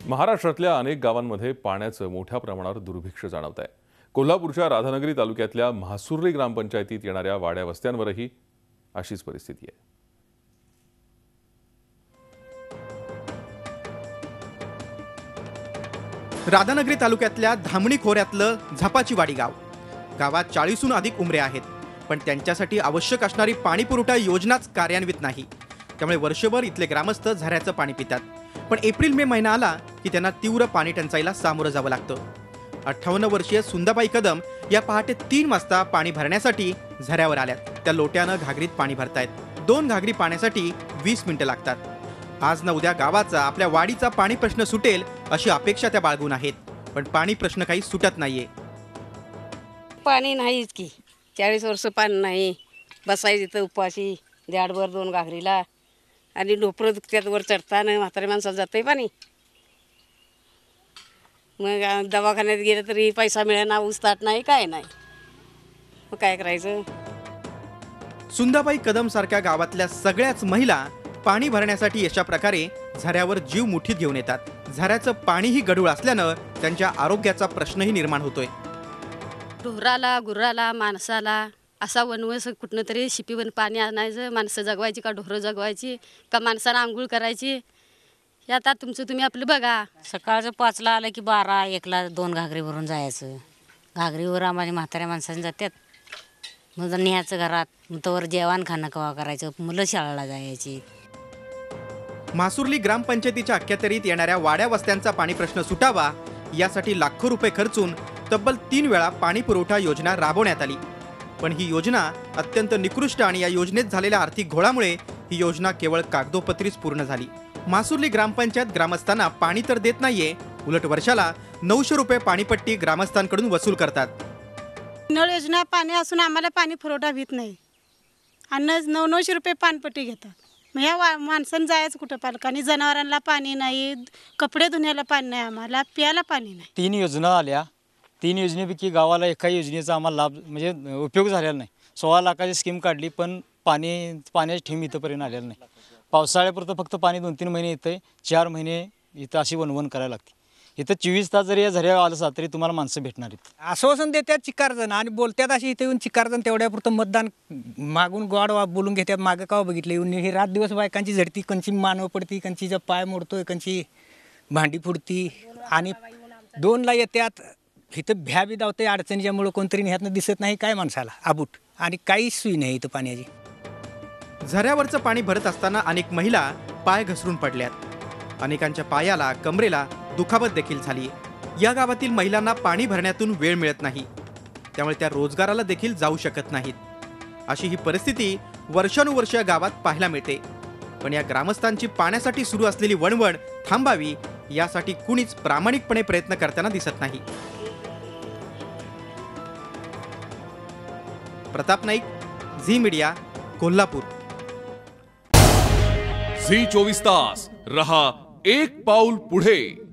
महाराष्ट्रातल्या अनेक गावांमध्ये पाण्याचं मोठ्या प्रमाणावर दुर्भिक्ष जाणवत आहे। कोल्हापूरच्या राधानगरी तालुक्यातल्या म्हासुर्ली ग्रामपंचायतीत येणाऱ्या वाड्या वस्त्यांवरही अशीच परिस्थिती आहे। राधानगरी तालुक्यातल्या धामणी खोऱ्यातलं झपाची वाडी गावात 40हून अधिक उमरे आहेत, पण त्यांच्यासाठी आवश्यक असणारी पाणी पुरवठा योजनाच कार्यान्वित नाही। त्यामुळे वर्षभर इथले ग्रामस्थ झऱ्याचं पाणी पितात, पण एप्रिल मे महिना आला की त्यांना तीव्र पाणी टंचाईला सामोरं जावं लागतं। 58 वर्षीय सुंदाबाई कदम या पहाटे 3 वाजता पाणी भरण्यासाठी झऱ्यावर आल्यात। त्या लोट्यानं घागरीत पाणी भरतायत। 2 घागरी पाण्यासाठी 20 मिनिटं लागतात। आज ना उद्या गावाचा, आपल्या वाडीचा पाणी प्रश्न सुटेल अशी अपेक्षा त्या बाळगून आहेत, पण पाणी प्रश्न काही सुटत नाहीये। पाणी नाहीच की 40 वर्ष पाणी नाही। बसायचं तर उपाशी द्याडभर 2 घागरीला, आणि डोपरं दुखत्यात वर चढताना म्हातारी माणसाला जातंय पाणी। मग दवाखान्यात गेलं तरी पैसा मिळेना, उसताट नाही, काय नाही, मग काय करायचं। सुंदाबाई कदम सारख्या गावातल्या सगळ्याच महिला पाणी भरण्यासाठी अशा प्रकारे झऱ्यावर जीव मुठीत घेऊन येतात। झऱ्याचं पाणीही गढूळ असल्यानं त्यांच्या आरोग्याचा प्रश्नही निर्माण होतोय। ढोराला, गुराला, माणसाला असा वनवस कुठनं तरी शिपीवर पाणी आणायचं। माणसं जगवायची का ढोरं जगवायची का माणसाला आंघोळ करायची, हे आता तुमचं तुम्ही आपलं बघा। सकाळचं 5ला आलं की 12-1ला 2 घागरी भरून जायचं। घागरीवर आम्हाला म्हाताऱ्या माणसांनी जातात, मग न्यायचं घरात, मग तोवर जेवण खाणं कवा करायचं, मुलं शाळेला जायची। म्हासुर्ली ग्रामपंचायतीच्या अखत्यारीत येणाऱ्या वाड्या वस्त्यांचा पाणी प्रश्न सुटावा यासाठी लाखो रुपये खर्चून तब्बल 3 वेळा पाणी पुरवठा योजना राबवण्यात आली, पण ही योजना अत्यंत निकृष्ट आणि या योजनेत झालेल्या आर्थिक घोळामुळे ही योजना केवळ कागदोपत्रीच पूर्ण झाली। म्हासुर्ली ग्रामपंचायत ग्रामस्थांना पाणी तर देत नाहीये, उलट वर्षाला 900 रुपये पाणीपट्टी ग्रामस्थांकडून वसूल करतात। नळ योजना पाणी असून आम्हाला पाणी पुरवठा होत नाही आणि 900 रुपये पाणपट्टी घेतात। मग या माणसांनी जायचं कुठं? पालकांनी जनावरांना पाणी नाही, कपडे धुण्याला पाणी नाही, आम्हाला प्यायला पाणी नाही। 3 योजना आल्या, 3 योजनेपैकी गावाला एका योजनेचा आम्हाला लाभ म्हणजे उपयोग झालेला नाही। 16 लाखाची स्कीम काढली, पण पाण्याची ठेम इथंपर्यंत आलेलं नाही। पावसाळ्यापुरतं फक्त पाणी 2-3 महिने येतंय, 4 महिने इथं अशी वणवण करायला लागते। इथं 24 तास जरी या झऱ्यावर आलं तरी तुम्हाला माणसं भेटणार आहेत। आश्वासन देतात चिकारजण आणि बोलतात अशी इथे येऊन चिकारजण तेवढ्यापुरतं मतदान मागून गोड बोलून घेतात। मागं का बघितलं येऊन हे रात दिवस बायकांची झडती, कंची मानव पडती, कंचीचा पाय मोडतोय, कंची भांडी फुडती आणि 2ला येतात। इथं भ्या बी धावते अडचणीच्यामुळं, कोणतरी ह्यातनं दिसत नाही काय माणसाला आबूट, आणि काहीच सोय नाही इथं पाण्याची। झऱ्यावरचं पाणी भरत असताना अनेक महिला पाय घसरून पडल्यात। अनेकांच्या पायाला, कमरेला दुखापत देखील झाली। या गावातील महिलांना पाणी भरण्यातून वेळ मिळत नाही, त्यामुळे त्या रोजगाराला देखील जाऊ शकत नाहीत। अशी ही परिस्थिती वर्षानुवर्ष गावात पाहायला मिळते, पण या ग्रामस्थांची पाण्यासाठी सुरू असलेली वणवण थांबावी यासाठी कुणीच प्रामाणिकपणे प्रयत्न करताना दिसत नाही। प्रताप नाईक, झी मीडिया, कोल्हापूर। झी 24 तास रहा एक पाऊल पुढे।